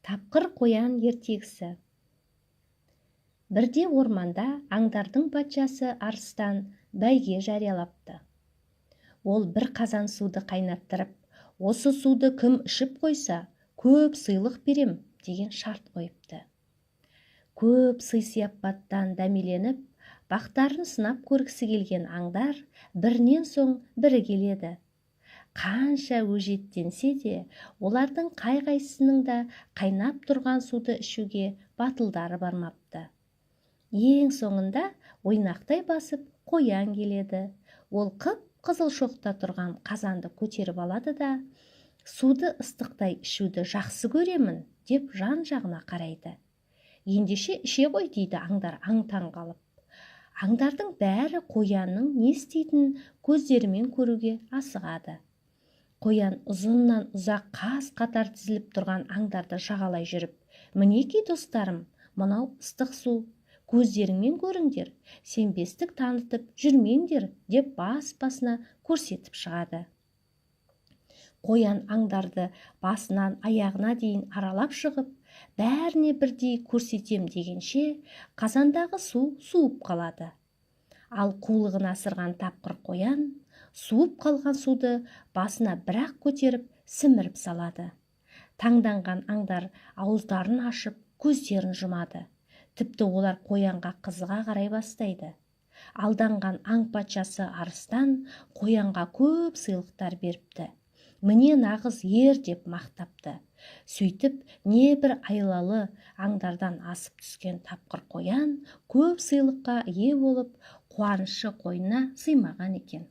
Тапқыр қоян ертегісі. Бірде орманда аңдардың патшасы арыстан бәйге жариялапты. Ол бір қазан суды қайнаттырып, осы суды кім ішіп қойса, көп сыйлық берем деген шарт қойыпты. Көп сый-сияпаттан дәмеленіп, бақтарын сынап көргісі келген аңдар бірінен соң бірі келеді. Қанша өжеттенсе де, олардың қай-қайсысының да қайнап тұрған суды ішуге батылдары бармапты. Ең соңында ойнақтай басып қоян келеді. Ол қып-қызыл шоқта тұрған қазанды көтеріп алады да, суды ыстықтай ішуді жақсы көремін деп жан-жағына қарайды. Ендеше іше ғой дейді аңдар аң-таң қалып. Аңдардың бәрі қоянның не істейтінін көздерімен көруге асығады. Қоян ұзыннан ұзақ қаз-қатар тізіліп тұрған аңдарды жағалай жүріп, «Мінекей достарым, мынау ыстық су, көздеріңмен көріңдер, сенбестік танытып жүрмеңдер» деп бас-басына көрсетіп шығады. Қоян аңдарды басынан аяғына дейін аралап шығып, бәріне бірдей көрсетем дегенше, қазандағы су суып қалады. Ал қулығын асырған тапқыр қоян суып қалған суды басына бір-ақ көтеріп сіміріп салады. Таңданған аңдар ауыздарын ашып, көздерін жұмады. Тіпті олар қоянға қызыға қарай бастайды. Алданған аң патшасы арыстан қоянға көп сыйлықтар беріпті. «Міне нағыз ер» деп мақтапты. Сөйтіп, небір айлалы аңдардан асып түскен тапқыр қоян көп сыйлыққа ие болып, қуанышы қойнына сыймаған екен.